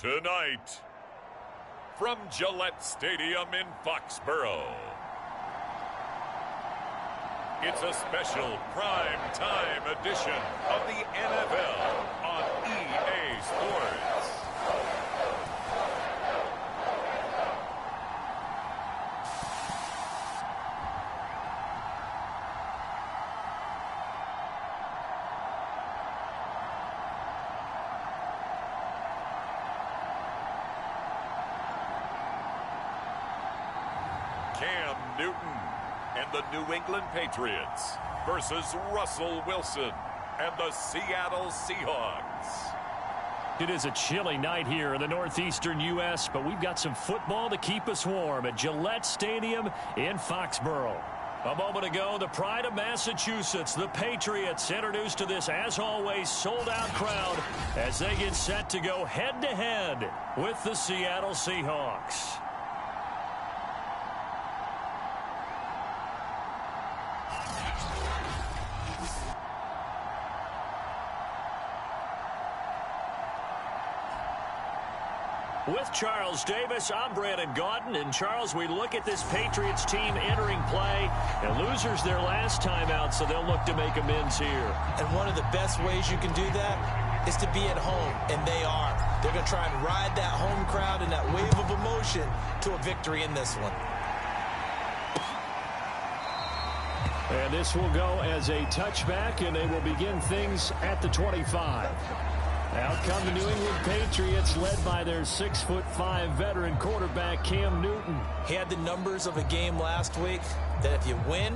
Tonight, from Gillette Stadium in Foxborough, it's a special prime time edition of the NFL on EA Sports. Cam Newton and the New England Patriots versus Russell Wilson and the Seattle Seahawks. It is a chilly night here in the northeastern U.S., but we've got some football to keep us warm at Gillette Stadium in Foxborough. A moment ago, the pride of Massachusetts, the Patriots, introduced to this, as always, sold-out crowd as they get set to go head-to-head with the Seattle Seahawks. With Charles Davis, I'm Brandon Gaudin. And Charles, we look at this Patriots team entering play. And losers their last time out, so they'll look to make amends here. And one of the best ways you can do that is to be at home, and they are. They're going to try and ride that home crowd and that wave of emotion to a victory in this one. And this will go as a touchback, and they will begin things at the 25. Out come the New England Patriots, led by their 6'5" veteran quarterback, Cam Newton. He had the numbers of a game last week that if you win,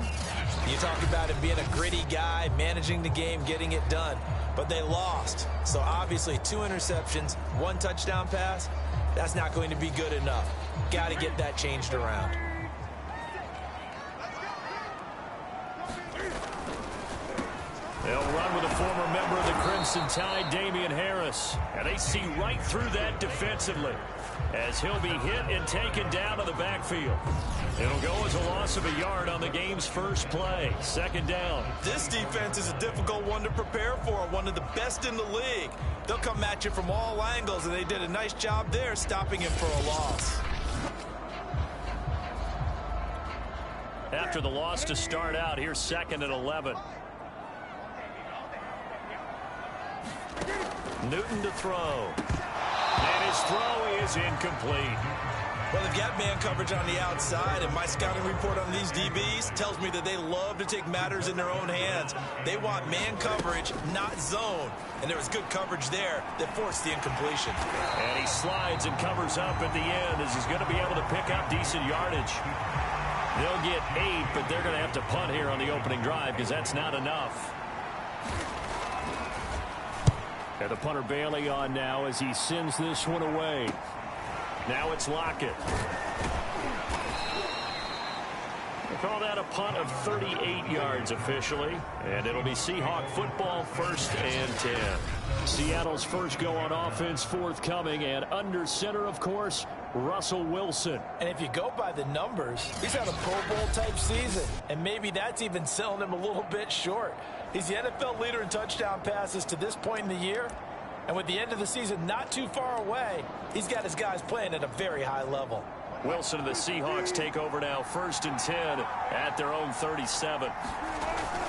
you talk about him being a gritty guy, managing the game, getting it done. But they lost. So obviously 2 interceptions, 1 touchdown pass, that's not going to be good enough. Got to get that changed around. They'll run with a former member of the Crimson Tide, Damian Harris. And they see right through that defensively as he'll be hit and taken down to the backfield. It'll go as a loss of a yard on the game's first play. Second down. This defense is a difficult one to prepare for, one of the best in the league. They'll come at you from all angles, and they did a nice job there stopping him for a loss. After the loss to start out, here's 2nd and 11. Newton to throw. And his throw is incomplete. Well, they've got man coverage on the outside, and my scouting report on these DBs tells me that they love to take matters in their own hands. They want man coverage, not zone. And there was good coverage there that forced the incompletion. And he slides and covers up at the end as he's going to be able to pick up decent yardage. They'll get 8, but they're going to have to punt here on the opening drive because that's not enough. And the punter Bailey on now as he sends this one away. Now it's Lockett. They call that a punt of 38 yards officially. And it'll be Seahawk football, 1st and 10. Seattle's first go on offense forthcoming. And under center, of course, Russell Wilson. And if you go by the numbers, he's had a Pro Bowl type season. And maybe that's even selling him a little bit short. He's the NFL leader in touchdown passes to this point in the year. And with the end of the season not too far away, he's got his guys playing at a very high level. Wilson and the Seahawks take over now, 1st and 10 at their own 37.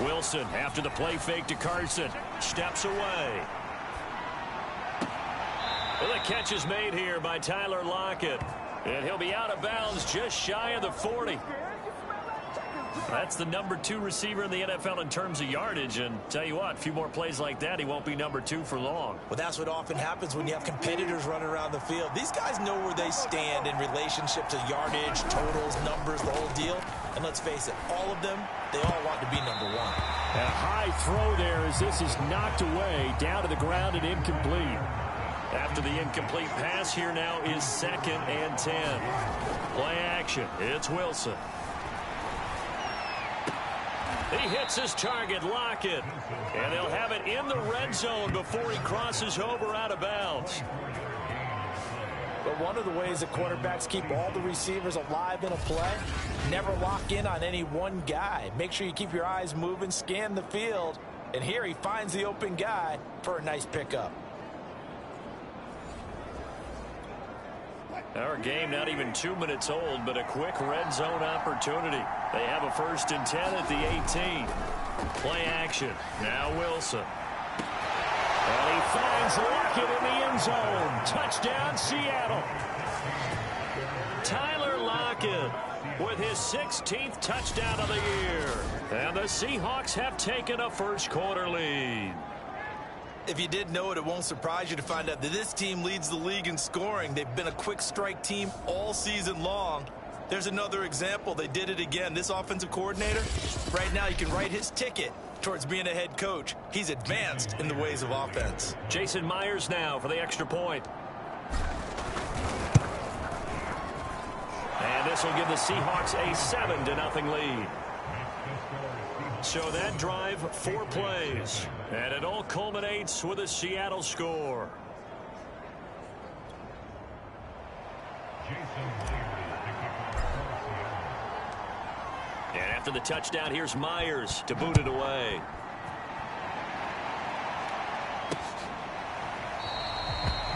Wilson, after the play fake to Carson, steps away. Well, the catch is made here by Tyler Lockett. And he'll be out of bounds just shy of the 40. That's the number 2 receiver in the NFL in terms of yardage. And tell you what, a few more plays like that, he won't be number 2 for long. Well, that's what often happens when you have competitors running around the field. These guys know where they stand in relationship to yardage, totals, numbers, the whole deal. And let's face it, all of them, they all want to be number 1. A high throw there as this is knocked away, down to the ground and incomplete. After the incomplete pass, here now is 2nd and 10. Play action. It's Wilson. He hits his target, Lockett. And they'll have it in the red zone before he crosses over out of bounds. But one of the ways that quarterbacks keep all the receivers alive in a play, never lock in on any one guy. Make sure you keep your eyes moving, scan the field. And here he finds the open guy for a nice pickup. Our game not even 2 minutes old, but a quick red zone opportunity. They have a 1st and 10 at the 18. Play action. Now Wilson. And he finds Lockett in the end zone. Touchdown, Seattle. Tyler Lockett with his 16th touchdown of the year. And the Seahawks have taken a first-quarter lead. If you didn't know it, it won't surprise you to find out that this team leads the league in scoring. They've been a quick strike team all season long. There's another example. They did it again. This offensive coordinator, right now, you can write his ticket towards being a head coach. He's advanced in the ways of offense. Jason Myers now for the extra point. And this will give the Seahawks a 7-0 lead. So that drive, 4 plays. And it all culminates with a Seattle score. And after the touchdown, here's Myers to boot it away.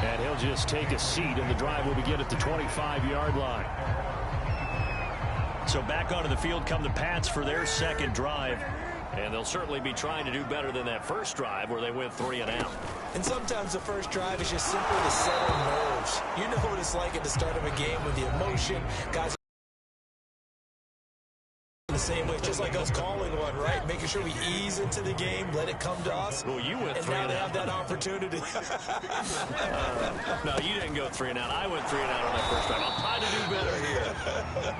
And he'll just take a seat, and the drive will begin at the 25-yard line. So back onto the field come the Pats for their second drive. And they'll certainly be trying to do better than that first drive where they went 3 and out. And sometimes the first drive is just simply to settle nerves. You know what it's like at the start of a game with the emotion. Guys the same way, just like us calling one, right? Making sure we ease into the game, let it come to us. Well, you went 3 and out. And now they have that opportunity. No, you didn't go 3 and out. I went 3 and out on that first drive. I'll try to do better here.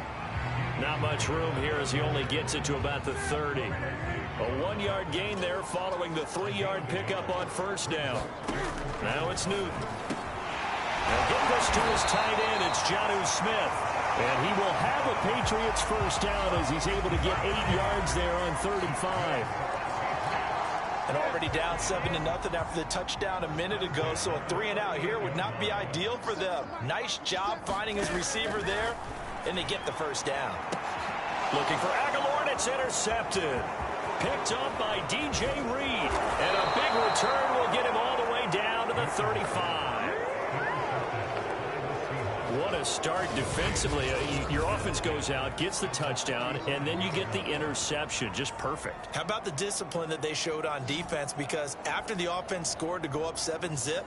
Not much room here as he only gets it to about the 30. A 1-yard gain there following the 3-yard pickup on first down. Now it's Newton. And get this to his tight end. It's Jonnu Smith. And he will have a Patriots first down as he's able to get 8 yards there on 3rd and 5. And already down 7-0 after the touchdown a minute ago. So a 3 and out here would not be ideal for them. Nice job finding his receiver there. And they get the first down. Looking for Aguilar, and it's intercepted. Picked up by DJ Reed. And a big return will get him all the way down to the 35. What a start defensively. Your offense goes out, gets the touchdown, and then you get the interception. Just perfect. How about the discipline that they showed on defense? Because after the offense scored to go up 7-zip,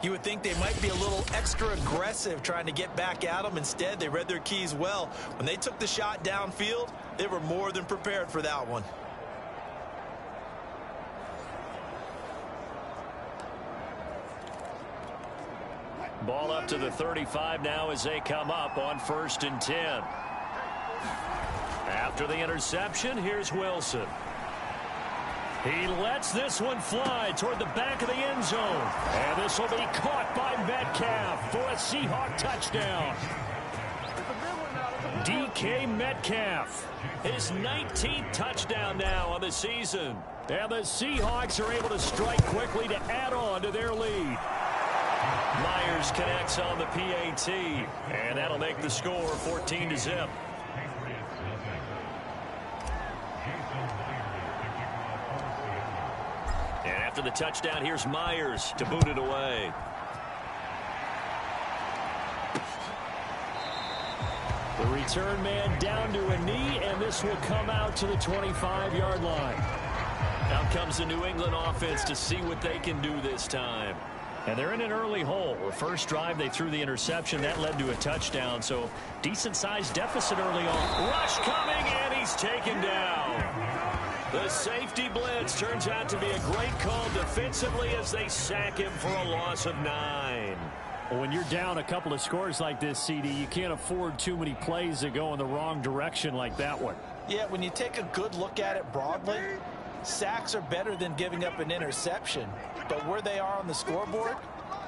you would think they might be a little extra aggressive trying to get back at them. Instead, they read their keys well. When they took the shot downfield, they were more than prepared for that one. Ball up to the 35 now as they come up on 1st and 10. After the interception, here's Wilson. He lets this one fly toward the back of the end zone. And this will be caught by Metcalf for a Seahawk touchdown. DK Metcalf, his 19th touchdown now on the season. And the Seahawks are able to strike quickly to add on to their lead. Myers connects on the PAT. And that'll make the score 14-0. And after the touchdown, here's Myers to boot it away. The return man down to a knee, and this will come out to the 25-yard line. Out comes the New England offense to see what they can do this time. And they're in an early hole. The first drive, they threw the interception. That led to a touchdown, so decent-sized deficit early on. Rush coming, and he's taken down. The safety blitz turns out to be a great call defensively as they sack him for a loss of 9. Well, when you're down a couple of scores like this, CD, you can't afford too many plays that go in the wrong direction like that one. Yeah, when you take a good look at it broadly, sacks are better than giving up an interception. But where they are on the scoreboard,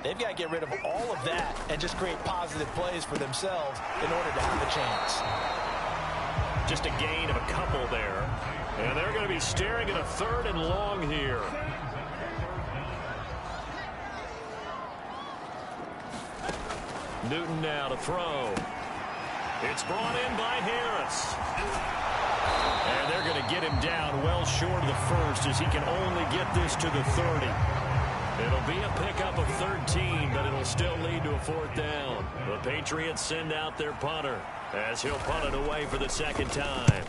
they've got to get rid of all of that and just create positive plays for themselves in order to have a chance. Just a gain of a couple there. And they're going to be staring at a 3rd and long here. Newton now to throw. It's brought in by Harris. And they're going to get him down well short of the 1st as he can only get this to the 30. It'll be a pickup of 13, but it'll still lead to a 4th down. The Patriots send out their punter as he'll punt it away for the 2nd time.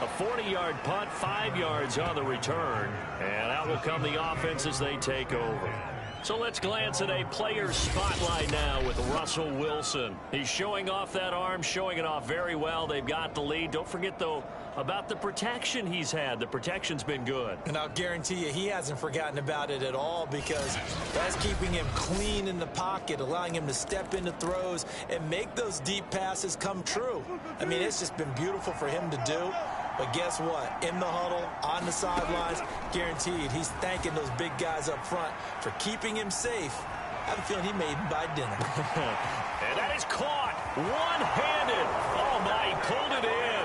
A 40-yard punt, 5 yards on the return, and out will come the offense as they take over. So let's glance at a player spotlight now with Russell Wilson. He's showing off that arm, showing it off very well. They've got the lead. Don't forget, though, about the protection he's had. The protection's been good. And I'll guarantee you he hasn't forgotten about it at all, because that's keeping him clean in the pocket, allowing him to step into throws and make those deep passes come true. I mean, it's just been beautiful for him to do. But guess what? In the huddle, on the sidelines, guaranteed he's thanking those big guys up front for keeping him safe. I have a feeling he may even buy dinner. And that is caught one-handed. Oh, my, he pulled it in.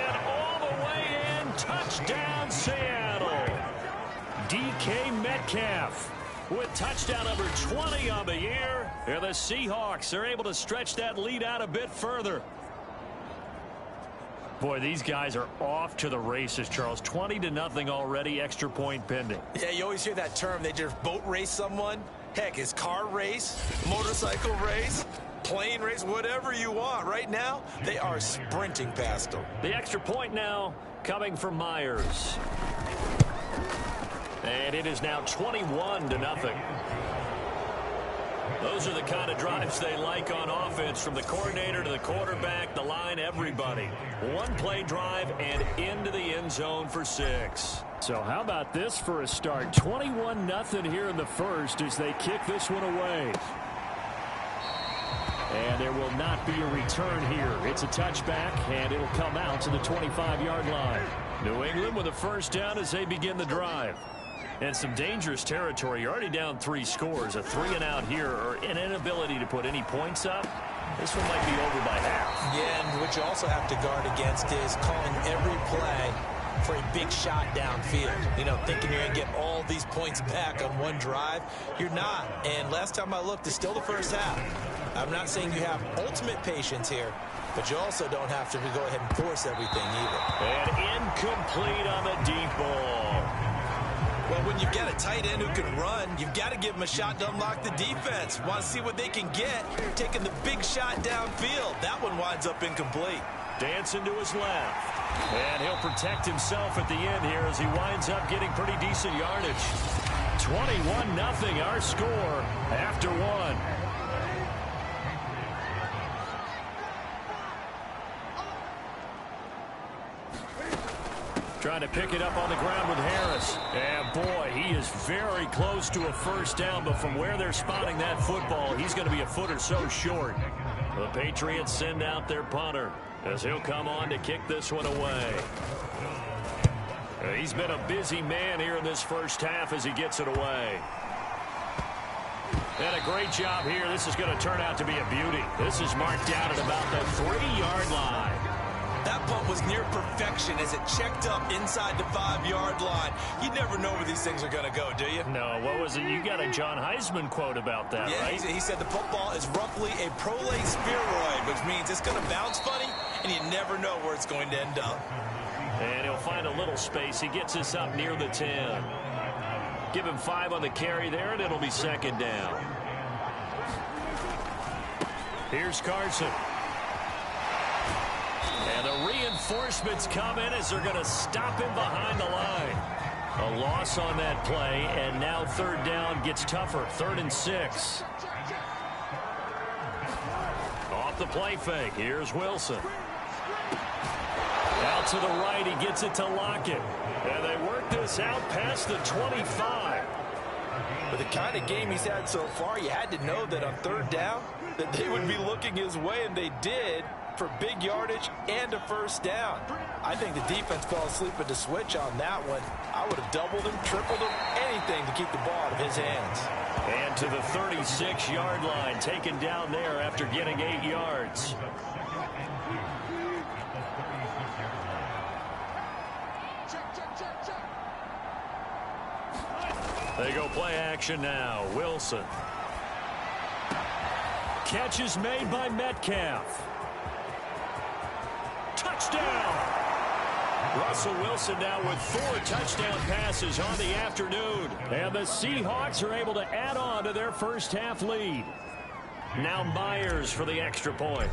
And all the way in, touchdown Seattle. DK Metcalf with touchdown number 20 on the year. And the Seahawks are able to stretch that lead out a bit further. Boy, these guys are off to the races, Charles. 20-0 already, extra point pending. Yeah, you always hear that term. They just boat race someone. Heck, it's car race, motorcycle race, plane race, whatever you want. Right now, they are sprinting past them. The extra point now coming from Myers. And it is now 21-0. Those are the kind of drives they like on offense, from the coordinator to the quarterback, the line, everybody. One-play drive and into the end zone for 6. So how about this for a start? 21-0 here in the first as they kick this one away. And there will not be a return here. It's a touchback, and it'll come out to the 25-yard line. New England with a first down as they begin the drive. And some dangerous territory. You're already down 3 scores. A 3-and-out here, or an inability to put any points up. This one might be over by half. Yeah, and what you also have to guard against is calling every play for a big shot downfield. You know, thinking you're going to get all these points back on one drive. You're not. And last time I looked, it's still the first half. I'm not saying you have ultimate patience here, but you also don't have to go ahead and force everything either. And incomplete on the deep ball. Well, when you've got a tight end who can run, you've got to give him a shot to unlock the defense. Want to see what they can get, taking the big shot downfield. That one winds up incomplete. Dancing to his left. And he'll protect himself at the end here as he winds up getting pretty decent yardage. 21-0 our score after 1. Trying to pick it up on the ground with Harris. And boy, he is very close to a first down, but from where they're spotting that football, he's going to be a foot or so short. The Patriots send out their punter as he'll come on to kick this one away. He's been a busy man here in this first half as he gets it away. And a great job here. This is going to turn out to be a beauty. This is marked out at about the 3-yard line. That punt was near perfection as it checked up inside the 5-yard line. You never know where these things are going to go, do you? No, what was it? You got a John Heisman quote about that, yeah, right? He said the football is roughly a prolate spheroid, which means it's going to bounce funny, and you never know where it's going to end up. And he'll find a little space. He gets us up near the 10. Give him 5 on the carry there, and it'll be second down. Here's Carson. And the reinforcements come in as they're going to stop him behind the line. A loss on that play, and now third down gets tougher. 3rd and 6. Off the play fake. Here's Wilson. Out to the right. He gets it to Lockett. And they work this out past the 25. With the kind of game he's had so far, you had to know that on third down that they would be looking his way, and they did, for big yardage and a first down. I think the defense fell asleep at the switch on that one. I would have doubled him, tripled him, anything to keep the ball out of his hands. And to the 36-yard line, taken down there after getting 8 yards. They go play action now. Wilson. Catch is made by Metcalf. Touchdown! Russell Wilson now with 4 touchdown passes on the afternoon. And the Seahawks are able to add on to their first half lead. Now Myers for the extra point.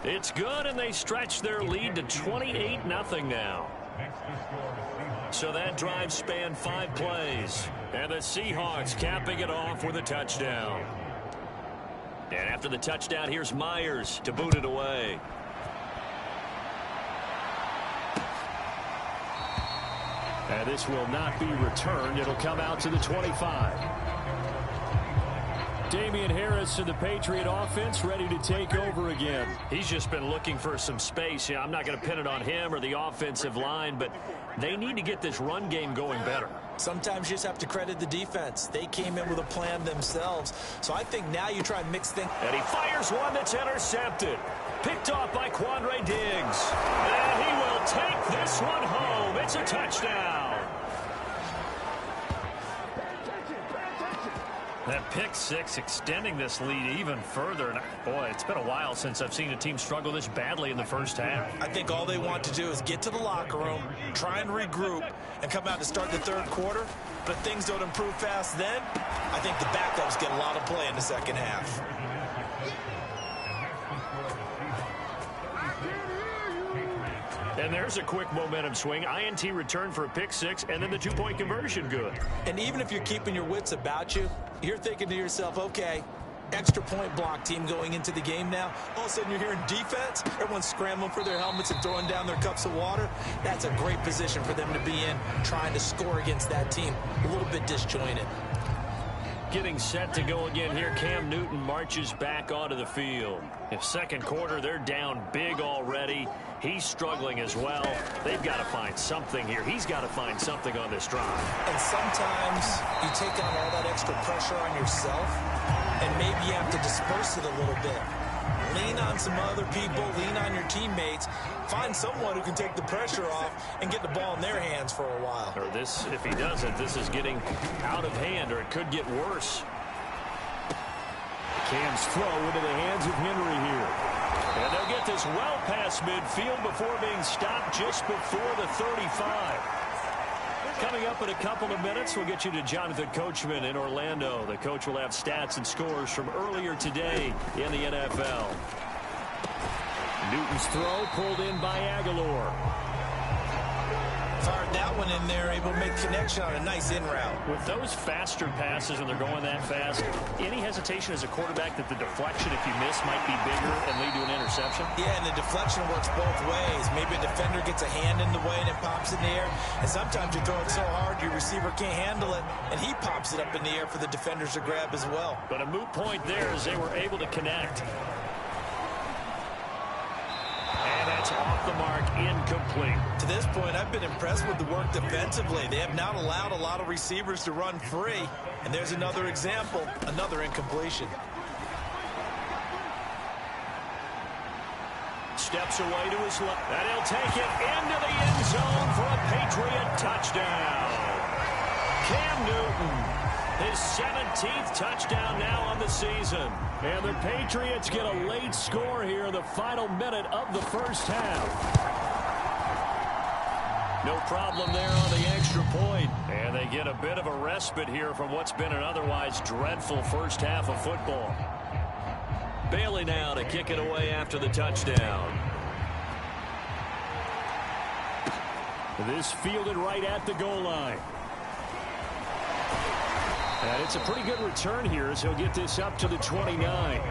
It's good, and they stretch their lead to 28-0 now. So that drive spanned 5 plays. And the Seahawks capping it off with a touchdown. And after the touchdown, here's Myers to boot it away. And this will not be returned. It'll come out to the 25. Damian Harris and the Patriot offense ready to take over again. He's just been looking for some space. I'm not going to pin it on him or the offensive line, but they need to get this run game going better. Sometimes you just have to credit the defense. They came in with a plan themselves. So I think now you try and mix things. And he fires one that's intercepted. Picked off by Quandre Diggs. And he will take this one home. It's a touchdown. That pick six extending this lead even further. And boy, it's been a while since I've seen a team struggle this badly in the first half. I think all they want to do is get to the locker room, try and regroup, and come out to start the third quarter. But if things don't improve fast then, I think the backups get a lot of play in the second half. And there's a quick momentum swing. INT return for a pick six, and then the 2-point conversion good. And even if you're keeping your wits about you, you're thinking to yourself, okay, extra point block team going into the game now. All of a sudden you're hearing defense. Everyone's scrambling for their helmets and throwing down their cups of water. That's a great position for them to be in, trying to score against that team. A little bit disjointed. Getting set to go again here. Cam Newton marches back onto the field. In second quarter, they're down big already. He's struggling as well. They've got to find something here. He's got to find something on this drive. And sometimes you take on all that extra pressure on yourself, and maybe you have to disperse it a little bit. Lean on some other people, lean on your teammates, find someone who can take the pressure off and get the ball in their hands for a while. Or this, if he doesn't, this is getting out of hand, or it could get worse. Cam's throw into the hands of Henry here. And they'll get this well past midfield before being stopped just before the 35. Coming up in a couple of minutes, we'll get you to Jonathan Coachman in Orlando. The coach will have stats and scores from earlier today in the NFL. Newton's throw pulled in by Aguilar. Fired that one in there, able to make connection on a nice in route. With those faster passes and they're going that fast, any hesitation as a quarterback that the deflection, if you miss, might be bigger and lead to an interception? Yeah, and the deflection works both ways. Maybe a defender gets a hand in the way and it pops in the air. And sometimes you throw it so hard your receiver can't handle it, and he pops it up in the air for the defenders to grab as well. But a moot point there as they were able to connect. And that's off the mark, incomplete. To this point, I've been impressed with the work defensively. They have not allowed a lot of receivers to run free. And there's another example, another incompletion. Steps away to his left. And he'll take it into the end zone for a Patriot touchdown. Cam Newton, his 17th touchdown now on the season. And the Patriots get a late score here in the final minute of the first half. No problem there on the extra point. And they get a bit of a respite here from what's been an otherwise dreadful first half of football. Bailey now to kick it away after the touchdown. This fielded right at the goal line. And it's a pretty good return here as he'll get this up to the 29.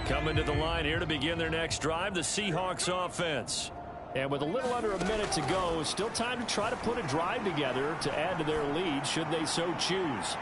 Coming to the line here to begin their next drive, the Seahawks offense. And with a little under a minute to go, still time to try to put a drive together to add to their lead should they so choose.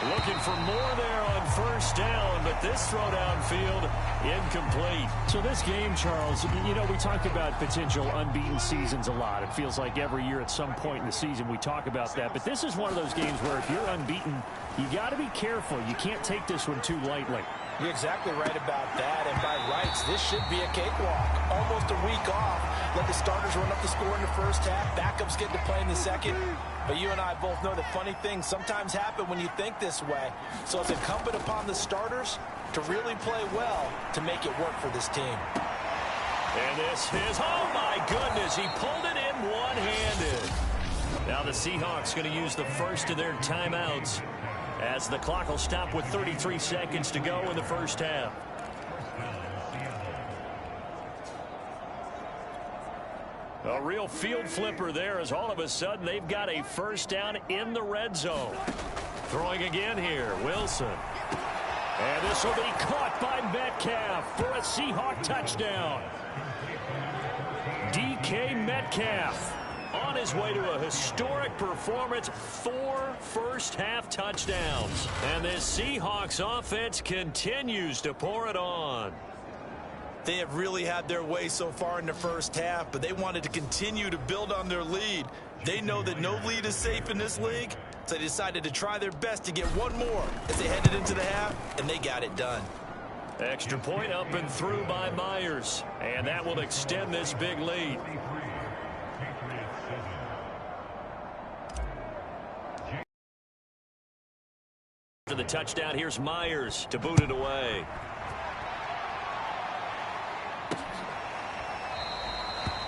Looking for more there on first down, but this throw downfield incomplete. So this game, Charles, you know, we talk about potential unbeaten seasons a lot. It feels like every year at some point in the season we talk about that. But this is one of those games where if you're unbeaten, you got to be careful. You can't take this one too lightly. You're exactly right about that. And by rights, this should be a cakewalk. Almost a week off. let the starters run up the score in the first half, backups get to play in the second. But you and I both know that funny things sometimes happen when you think this way. So it's incumbent upon the starters to really play well to make it work for this team. And this is, oh my goodness, he pulled it in one-handed. Now the Seahawks going to use the first of their timeouts as the clock will stop with 33 seconds to go in the first half. A real field flipper there as all of a sudden they've got a first down in the red zone. Throwing again here, Wilson. And this will be caught by Metcalf for a Seahawk touchdown. DK Metcalf on his way to a historic performance, 4 first-half touchdowns. And this Seahawks offense continues to pour it on. They have really had their way so far in the first half, but they wanted to continue to build on their lead. They know that no lead is safe in this league, so they decided to try their best to get one more as they headed into the half, and they got it done. Extra point up and through by Myers, and that will extend this big lead. To the touchdown, here's Myers to boot it away.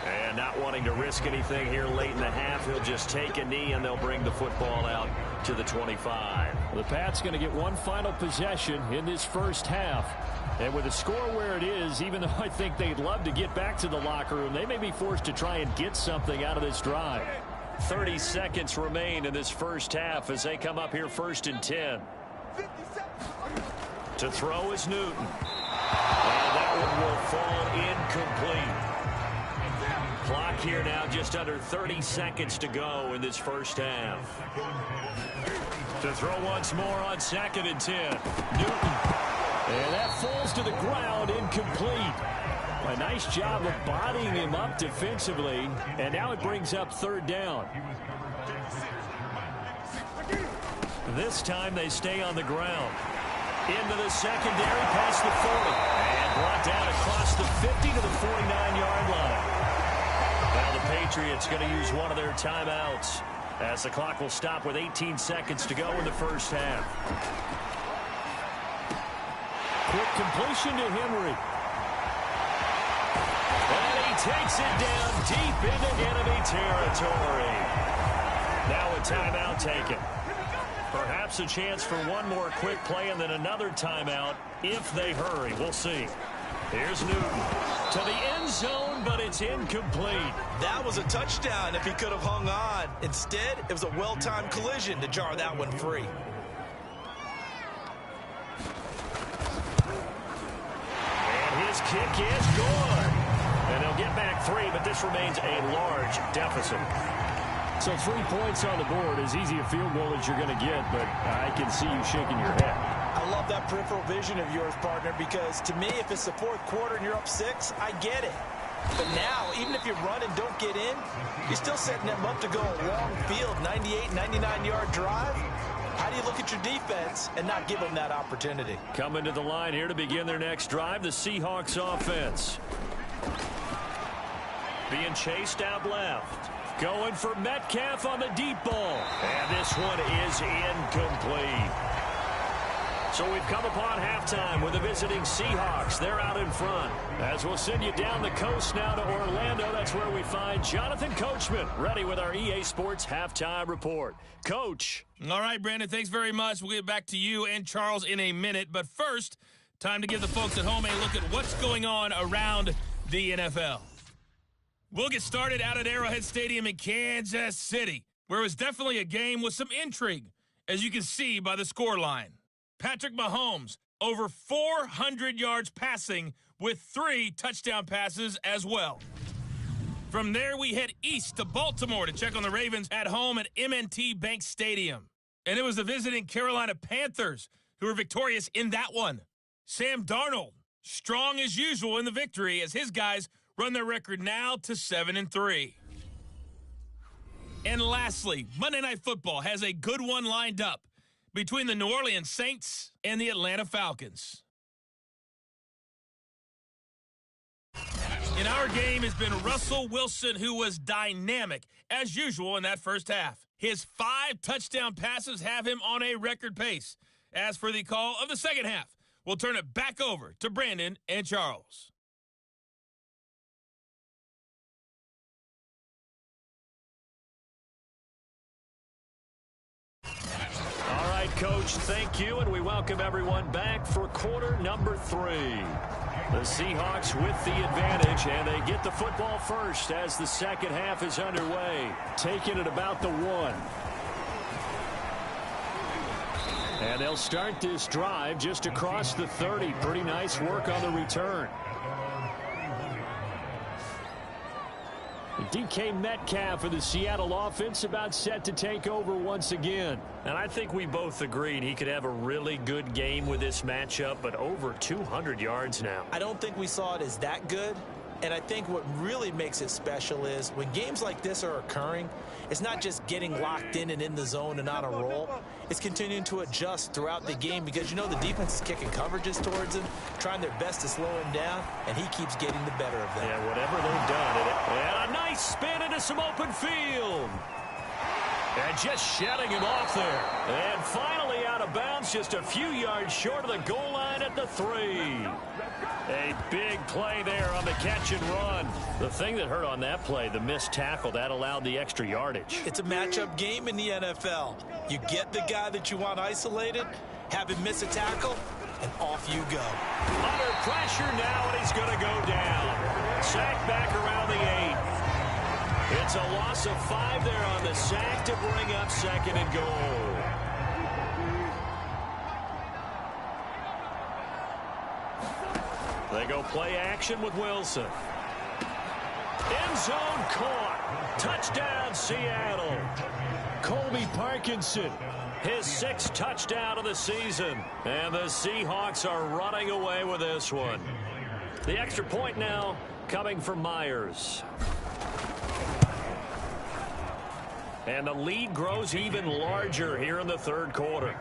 And not wanting to risk anything here late in the half, he'll just take a knee and they'll bring the football out to the 25. The Pats going to get one final possession in this first half. And with the score where it is, even though I think they'd love to get back to the locker room, they may be forced to try and get something out of this drive. 30 seconds remain in this first half as they come up here 1st and 10. To throw is Newton. And that one will fall incomplete. Clock here now just under 30 seconds to go in this first half. To throw once more on 2nd and 10. Newton. And that falls to the ground, incomplete. A nice job of bodying him up defensively. And now it brings up 3rd down. This time they stay on the ground. Into the secondary, past the 40. And brought down across the 50 to the 49-yard line. Now the Patriots going to use one of their timeouts as the clock will stop with 18 seconds to go in the first half. Quick completion to Henry. And he takes it down deep into enemy territory. Now a timeout taken. Perhaps a chance for one more quick play and then another timeout if they hurry. We'll see. Here's Newton to the end zone, but it's incomplete. That was a touchdown if he could have hung on. Instead, it was a well-timed collision to jar that one free. And his kick is good. And they'll get back 3, but this remains a large deficit. So 3 points on the board, as easy a field goal as you're going to get, but I can see you shaking your head. I love that peripheral vision of yours, partner, because to me, if it's the 4th quarter and you're up 6, I get it. But now, even if you run and don't get in, you're still setting them up to go a long field, 98, 99-yard drive. How do you look at your defense and not give them that opportunity? Coming to the line here to begin their next drive, the Seahawks offense. Being chased out left. Going for Metcalf on the deep ball. And this one is incomplete. So we've come upon halftime with the visiting Seahawks. They're out in front. As we'll send you down the coast now to Orlando, that's where we find Jonathan Coachman, ready with our EA Sports Halftime Report. Coach. All right, Brandon, thanks very much. We'll get back to you and Charles in a minute. But first, time to give the folks at home a look at what's going on around the NFL. We'll get started out at Arrowhead Stadium in Kansas City, where it was definitely a game with some intrigue, as you can see by the scoreline. Patrick Mahomes, over 400 yards passing with 3 touchdown passes as well. From there, we head east to Baltimore to check on the Ravens at home at M&T Bank Stadium. And it was the visiting Carolina Panthers who were victorious in that one. Sam Darnold, strong as usual in the victory as his guys run their record now to 7-3. And lastly, Monday Night Football has a good one lined up between the New Orleans Saints and the Atlanta Falcons. in our game has been Russell Wilson, who was dynamic, as usual, in that first half. His 5 touchdown passes have him on a record pace. As for the call of the second half, we'll turn it back over to Brandon and Charles. All right, Coach, thank you, and we welcome everyone back for quarter number 3. The Seahawks with the advantage, and they get the football first as the second half is underway. Taking it about the 1. And they'll start this drive just across the 30. Pretty nice work on the return. DK Metcalf for the Seattle offense about set to take over once again. And I think we both agreed he could have a really good game with this matchup, but over 200 yards now. I don't think we saw it as that good. And I think what really makes it special is when games like this are occurring, it's not just getting locked in and in the zone and on a roll. It's continuing to adjust throughout the game because, you know, the defense is kicking coverages towards him, trying their best to slow him down, and he keeps getting the better of them. Yeah, whatever they've done. And a nice spin into some open field. And just shedding him off there. And finally out of bounds, just a few yards short of the goal line at the 3. A big play there on the catch and run. The thing that hurt on that play, the missed tackle, that allowed the extra yardage. It's a matchup game in the NFL. You get the guy that you want isolated, have him miss a tackle, and off you go. Under pressure now, and he's going to go down. Sack back around the 8. It's a loss of 5 there on the sack to bring up second and goal. They go play action with Wilson. End zone caught. Touchdown, Seattle. Colby Parkinson, his 6th touchdown of the season. And the Seahawks are running away with this one. The extra point now coming from Myers. And the lead grows even larger here in the third quarter.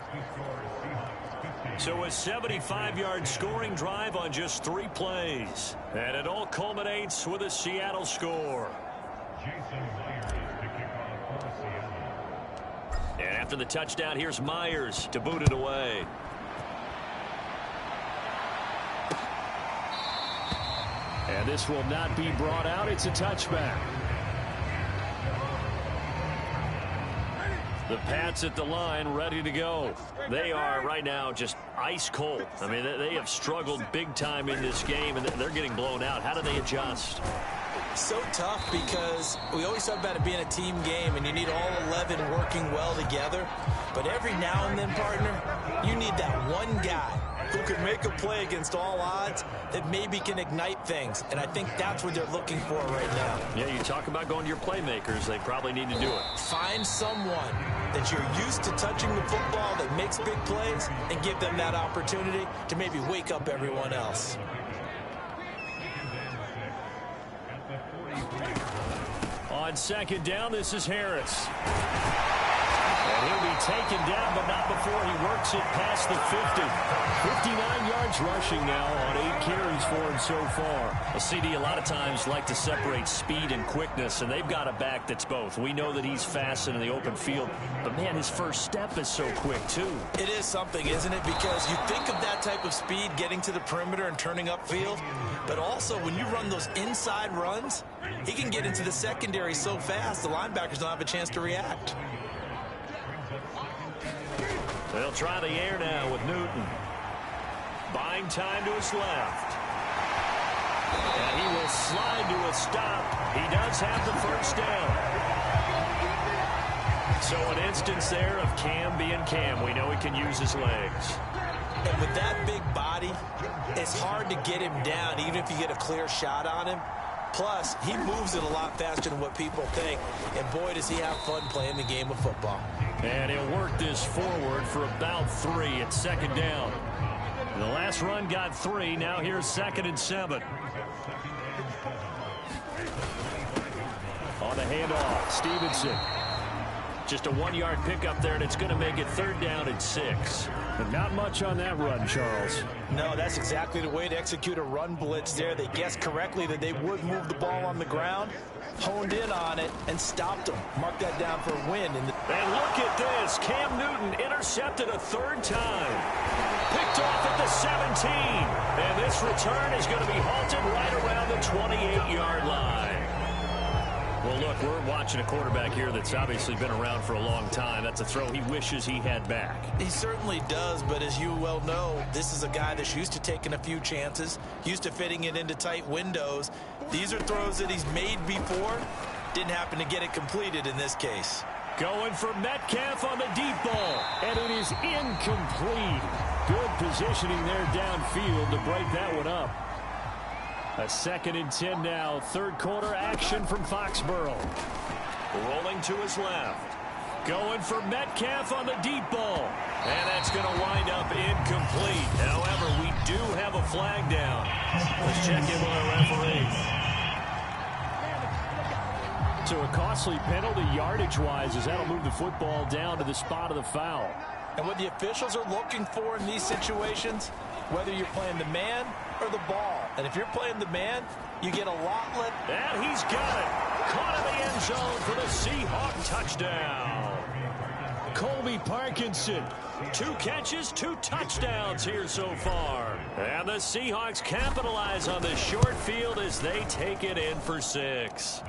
So a 75-yard scoring drive on just 3 plays. And it all culminates with a Seattle score. And after the touchdown, here's Myers to boot it away. And this will not be brought out. It's a touchback. The Pats at the line, ready to go. They are right now just ice cold. I mean, they have struggled big time in this game, and they're getting blown out. How do they adjust? So tough because we always talk about it being a team game, and you need all 11 working well together. But every now and then, partner, you need that one guy who can make a play against all odds that maybe can ignite things. And I think that's what they're looking for right now. Yeah, you talk about going to your playmakers. They probably need to do it. Find someone that you're used to touching the football that makes big plays and give them that opportunity to maybe wake up everyone else. On second down, this is Harris. And he'll be taken down, but not before he works it past the 50. 59 yards rushing now on 8 carries for him so far. A CD a lot of times like to separate speed and quickness, and they've got a back that's both. We know that he's fast in the open field, but, man, his first step is so quick, too. It is something, isn't it? Because you think of that type of speed getting to the perimeter and turning upfield, but also when you run those inside runs, he can get into the secondary so fast the linebackers don't have a chance to react. They'll try the air now with Newton. Buying time to his left. And he will slide to a stop. He does have the first down. So an instance there of Cam being Cam. We know he can use his legs. And with that big body, it's hard to get him down, even if you get a clear shot on him. Plus, he moves it a lot faster than what people think. And boy, does he have fun playing the game of football. And he'll work this forward for about 3 at second down. The last run got 3. Now here's 2nd and 7. On the handoff, Stevenson. Just a 1-yard pickup there, and it's going to make it 3rd down and 6. But not much on that run, Charles. No, that's exactly the way to execute a run blitz there. They guessed correctly that they would move the ball on the ground, honed in on it, and stopped them. Mark that down for a win. And look at this. Cam Newton intercepted a 3rd time. Picked off at the 17. And this return is going to be halted right around the 28-yard line. Well, look, we're watching a quarterback here that's obviously been around for a long time. That's a throw he wishes he had back. He certainly does, but as you well know, this is a guy that's used to taking a few chances, used to fitting it into tight windows. These are throws that he's made before. Didn't happen to get it completed in this case. Going for Metcalf on the deep ball. And it is incomplete. Good positioning there downfield to break that one up. A 2nd and 10 now. 3rd quarter action from Foxborough. Rolling to his left. Going for Metcalf on the deep ball. And that's going to wind up incomplete. However, we do have a flag down. Let's check in with our referee. So a costly penalty yardage-wise as that'll move the football down to the spot of the foul. And what the officials are looking for in these situations, whether you're playing the man or the ball. And if you're playing the man, you get a lot less. And he's got it. Caught in the end zone for the Seahawks touchdown. Colby Parkinson. 2 catches, 2 touchdowns here so far. And the Seahawks capitalize on the short field as they take it in for 6.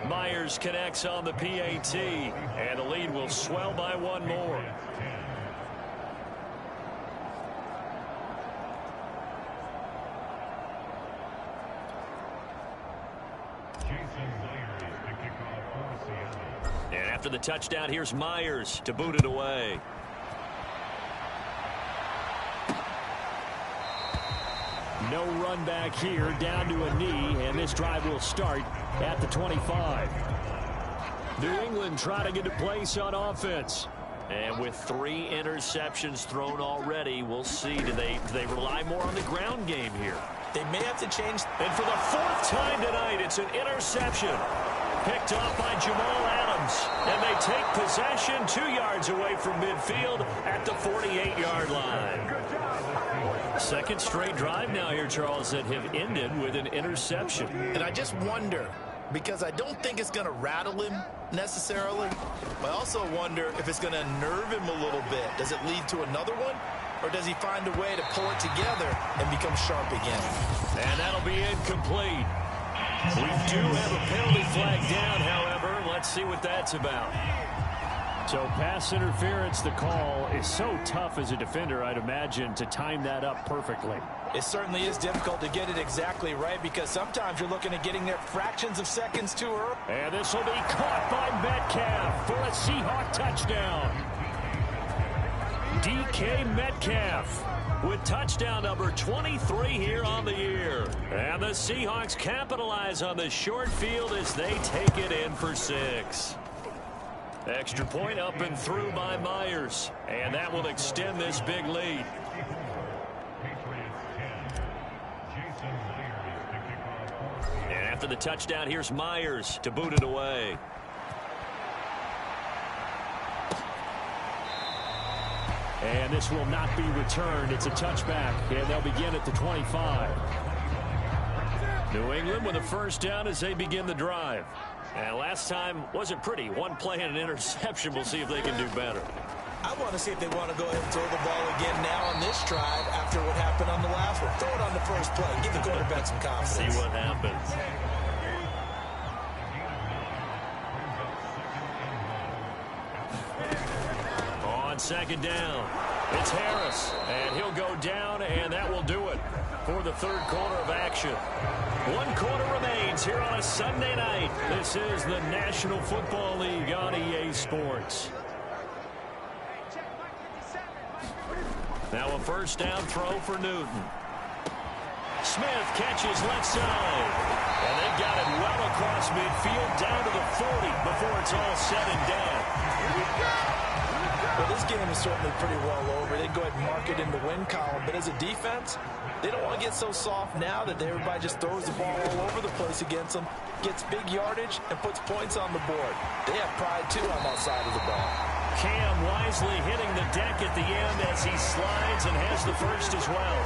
Myers connects on the PAT, and the lead will swell by 1 more. And after the touchdown, here's Myers to boot it away. No run back here, down to a knee, and this drive will start at the 25. New England trying to get a place on offense. And with 3 interceptions thrown already, we'll see. Do they rely more on the ground game here? They may have to change. And for the 4th time tonight, it's an interception. Picked off by Jamal Adams. And they take possession 2 yards away from midfield at the 48-yard line. 2nd straight drive now here, Charles, that have ended with an interception. And I just wonder, because I don't think it's going to rattle him necessarily, but I also wonder if it's going to nerve him a little bit. Does it lead to another one? Or does he find a way to pull it together and become sharp again? And that'll be incomplete. We do have a penalty flag down, however. Let's see what that's about. So pass interference, the call is so tough as a defender, I'd imagine, to time that up perfectly. It certainly is difficult to get it exactly right because sometimes you're looking at getting there fractions of seconds too early. And this will be caught by Metcalf for a Seahawk touchdown. DK Metcalf with touchdown number 23 here on the year. And the Seahawks capitalize on the short field as they take it in for 6. Extra point up and through by Myers. And that will extend this big lead. And after the touchdown, here's Myers to boot it away. And this will not be returned. It's a touchback, and they'll begin at the 25. New England with a 1st down as they begin the drive. And last time wasn't pretty. 1 play and an interception. We'll see if they can do better. I want to see if they want to go ahead and throw the ball again now on this drive after what happened on the last one. Throw it on the first play. Give the quarterback some confidence. See what happens. On 2nd down, it's Harris, and he'll go down, and that will do it for the 3rd quarter of action. 1 quarter remains here on a Sunday night. This is the National Football League on EA Sports. Now a 1st down throw for Newton. Smith catches left side. And they've got it well across midfield down to the 40 before it's all said and done. Well, this game is certainly pretty well over. They go ahead and mark it in the win column. But as a defense, they don't want to get so soft now that everybody just throws the ball all over the place against them, gets big yardage, and puts points on the board. They have pride, too, on that side of the ball. Cam wisely hitting the deck at the end as he slides and has the first as well.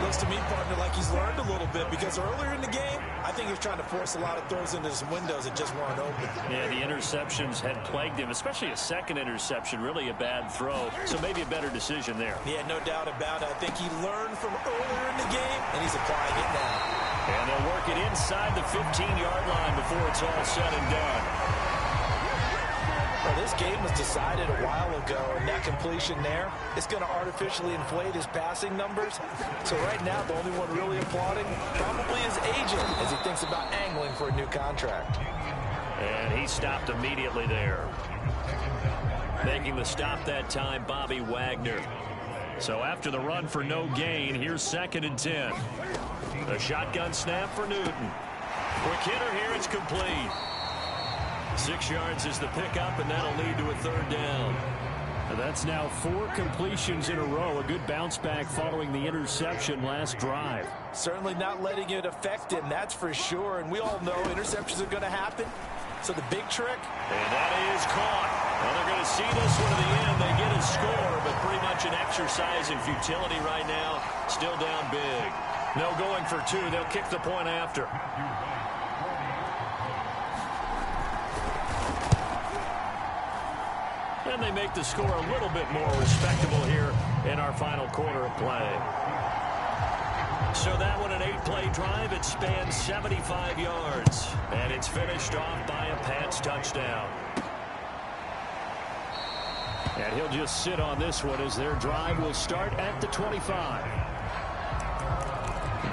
Looks to me, partner, like he's learned a little bit, because earlier in the game, I think he was trying to force a lot of throws into his windows that just weren't open. Yeah, the interceptions had plagued him, especially a second interception, really a bad throw. So maybe a better decision there. Yeah, no doubt about it. I think he learned from earlier in the game, and he's applying it now. And they'll work it inside the 15-yard line before it's all said and done. Well, this game was decided a while ago, and that completion there, it's going to artificially inflate his passing numbers. So right now, the only one really applauding probably his agent as he thinks about angling for a new contract. And he stopped immediately there. Making the stop that time, Bobby Wagner. So after the run for no gain, here's 2nd and 10. A shotgun snap for Newton. Quick hitter here, it's complete. 6 yards is the pickup, and that'll lead to a 3rd down. And that's now 4 completions in a row. A good bounce back following the interception last drive. Certainly not letting it affect him, that's for sure. And we all know interceptions are going to happen. So the big trick. And that is caught. Well, they're going to see this one to the end. They get a score, but pretty much an exercise in futility right now. Still down big. No going for 2. They'll kick the point after. And they make the score a little bit more respectable here in our final quarter of play. So that one, an 8-play drive. It spans 75 yards. And it's finished off by a Pats touchdown. And he'll just sit on this one as their drive will start at the 25.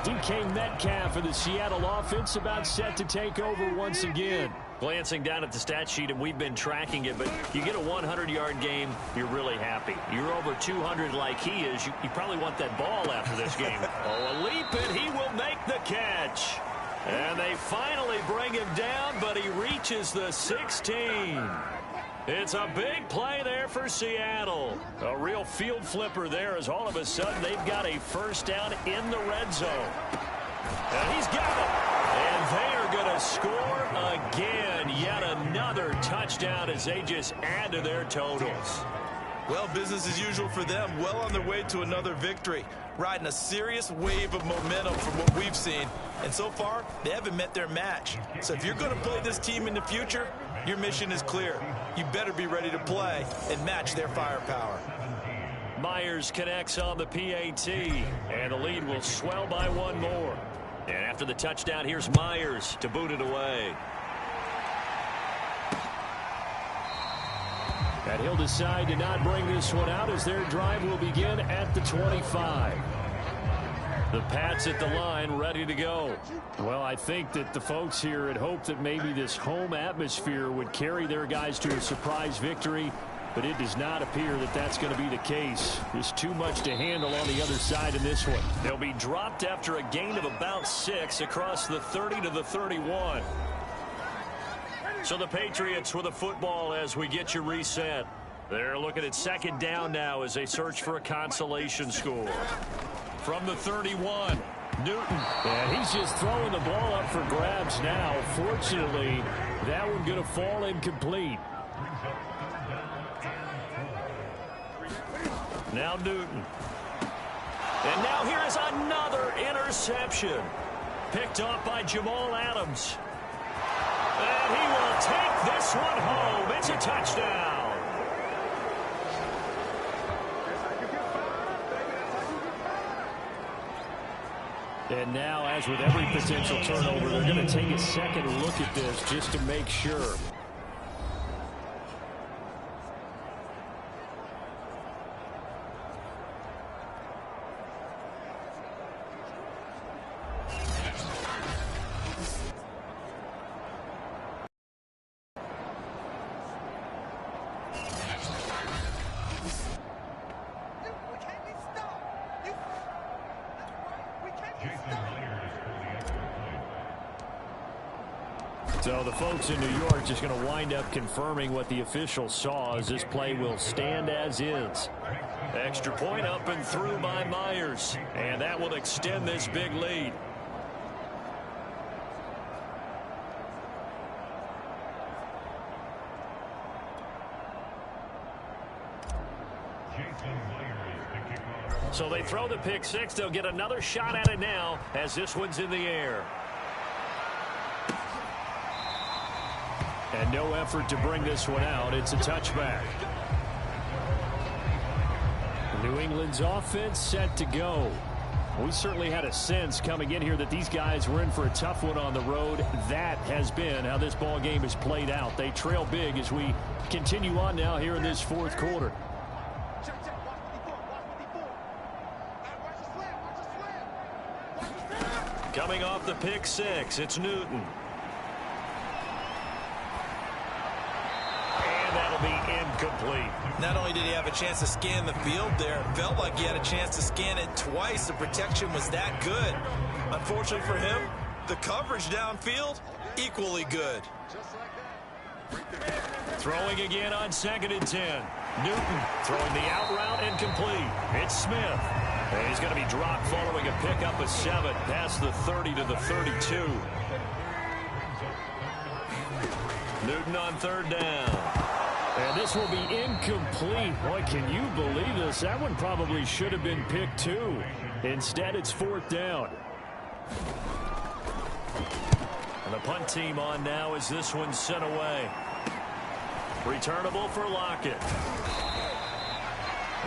DK Metcalf for the Seattle offense about set to take over once again. Glancing down at the stat sheet, and we've been tracking it, but you get a 100-yard game, you're really happy. You're over 200 like he is. You probably want that ball after this game. Oh, a leap, and he will make the catch. And they finally bring him down, but he reaches the 16. It's a big play there for Seattle. A real field flipper there as all of a sudden they've got a first down in the red zone. And he's got it. And they are going to score again. Yet another touchdown as they just add to their totals. Well, business as usual for them. Well on their way to another victory. Riding a serious wave of momentum from what we've seen. And so far, they haven't met their match. So if you're going to play this team in the future, your mission is clear. You better be ready to play and match their firepower. Myers connects on the PAT, and the lead will swell by 1 more. And after the touchdown, here's Myers to boot it away. And he'll decide to not bring this one out as their drive will begin at the 25. The Pats at the line, ready to go. Well, I think that the folks here had hoped that maybe this home atmosphere would carry their guys to a surprise victory, but it does not appear that that's going to be the case. There's too much to handle on the other side in this one. They'll be dropped after a gain of about 6 across the 30 to the 31. So the Patriots with a football as we get you reset. They're looking at 2nd down now as they search for a consolation score. From the 31, Newton. And he's just throwing the ball up for grabs now. Fortunately, that one going to fall incomplete. Now Newton. And now here is another interception. Picked off by Jamal Adams. And he will take this one home. It's a touchdown. And now, as with every potential turnover, they're going to take a second look at this just to make sure. So the folks in New York just going to wind up confirming what the officials saw, as this play will stand as is. Extra point up and through by Myers. And that will extend this big lead. So they throw the pick six. They'll get another shot at it now as this one's in the air. And no effort to bring this one out. It's a touchback. New England's offense set to go. We certainly had a sense coming in here that these guys were in for a tough one on the road. That has been how this ball game has played out. They trail big as we continue on now here in this fourth quarter. Coming off the pick six, it's Newton. And that'll be incomplete. Not only did he have a chance to scan the field there, it felt like he had a chance to scan it twice. The protection was that good. Unfortunately for him, the coverage downfield, equally good. Throwing again on 2nd and 10. Newton throwing the out route incomplete. It's Smith. And he's going to be dropped following a pickup of 7 past the 30 to the 32. Newton on 3rd down. And this will be incomplete. Boy, can you believe this? That one probably should have been picked too. Instead, it's 4th down. And the punt team on now as this one's sent away. Returnable for Lockett.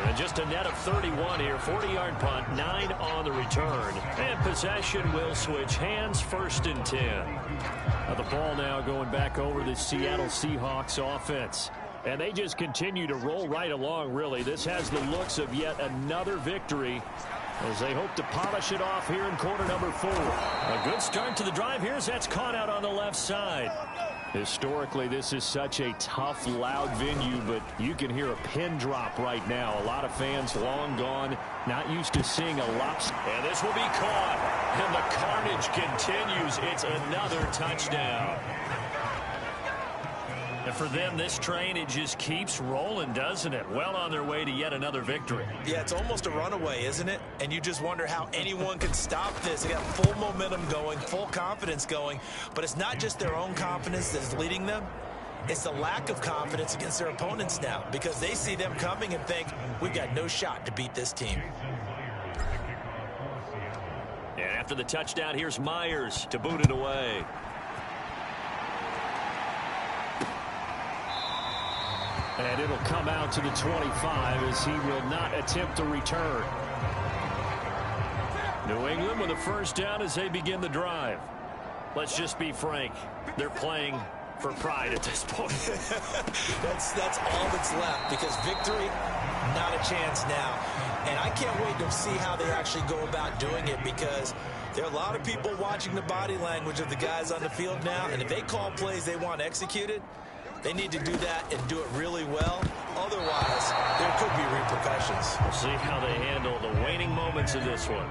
And just a net of 31 here. 40-yard punt, 9 on the return. And possession will switch hands, 1st and 10. Now the ball now going back over the Seattle Seahawks offense. And they just continue to roll right along, really. This has the looks of yet another victory as they hope to polish it off here in quarter number 4. A good start to the drive here as that's caught out on the left side. Historically, this is such a tough, loud venue, but you can hear a pin drop right now. A lot of fans long gone, not used to seeing a lot. And this will be caught. And the carnage continues. It's another touchdown. And for them, this train, it just keeps rolling, doesn't it? Well on their way to yet another victory. Yeah, it's almost a runaway, isn't it? And you just wonder how anyone can stop this. They got full momentum going, full confidence going. But it's not just their own confidence that's leading them. It's the lack of confidence against their opponents now, because they see them coming and think, we've got no shot to beat this team. And after the touchdown, here's Myers to boot it away. And it'll come out to the 25 as he will not attempt to return. New England with a 1st down as they begin the drive. Let's just be frank. They're playing for pride at this point. That's all that's left, because victory, not a chance now. And I can't wait to see how they actually go about doing it, because there are a lot of people watching the body language of the guys on the field now, and if they call plays they want executed, they need to do that and do it really well. Otherwise, there could be repercussions. We'll see how they handle the waning moments of this one.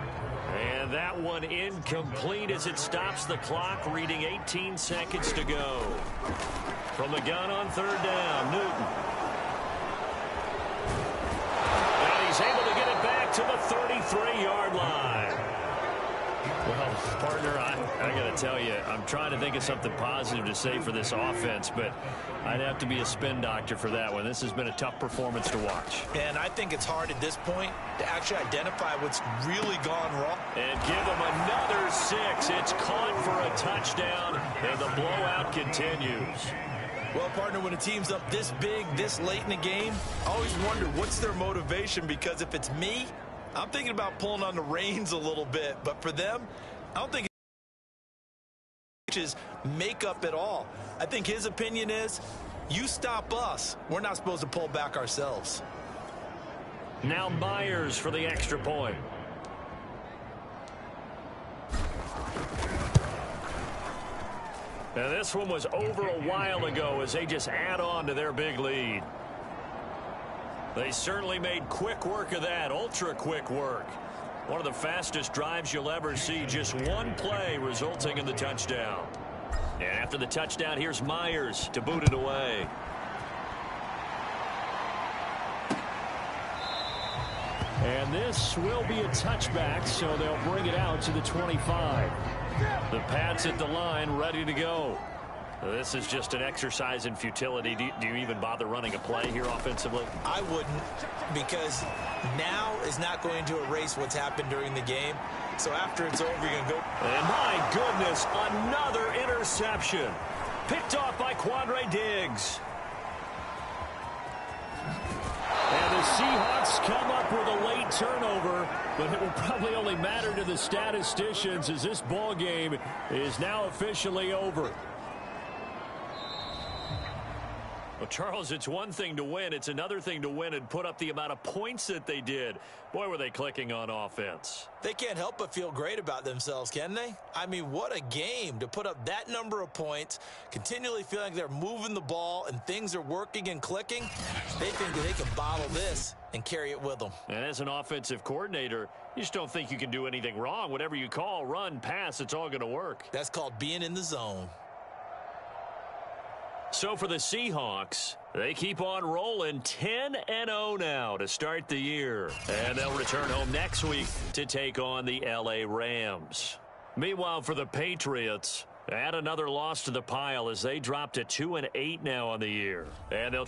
And that one incomplete as it stops the clock, reading 18 seconds to go. From the gun on 3rd down, Newton. And he's able to get it back to the 33-yard line. Well, partner, I got to tell you, I'm trying to think of something positive to say for this offense, but I'd have to be a spin doctor for that one. This has been a tough performance to watch. And I think it's hard at this point to actually identify what's really gone wrong. And give them another 6. It's caught for a touchdown, and the blowout continues. Well, partner, when a team's up this big, this late in the game, I always wonder what's their motivation, because if it's me, I'm thinking about pulling on the reins a little bit. But for them, I don't think it's makeup at all. I think his opinion is, you stop us, we're not supposed to pull back ourselves. Now Myers for the extra point. And this one was over a while ago as they just add on to their big lead. They certainly made quick work of that, ultra quick work. One of the fastest drives you'll ever see, just one play resulting in the touchdown. And after the touchdown, here's Myers to boot it away. And this will be a touchback, so they'll bring it out to the 25. The Pats at the line, ready to go. This is just an exercise in futility. Do you even bother running a play here offensively? I wouldn't, because now is not going to erase what's happened during the game. So after it's over, you're going to go. And my goodness, another interception. Picked off by Quandre Diggs. And the Seahawks come up with a late turnover, but it will probably only matter to the statisticians as this ball game is now officially over. Well, Charles, it's one thing to win. It's another thing to win and put up the amount of points that they did. Boy, were they clicking on offense. They can't help but feel great about themselves, can they? I mean, what a game to put up that number of points, continually feeling like they're moving the ball and things are working and clicking. They think that they can bottle this and carry it with them. And as an offensive coordinator, you just don't think you can do anything wrong. Whatever you call, run, pass, it's all going to work. That's called being in the zone. So for the Seahawks, they keep on rolling 10-0 now to start the year. And they'll return home next week to take on the LA Rams. Meanwhile, for the Patriots, add another loss to the pile as they drop to 2-8 now on the year. And they'll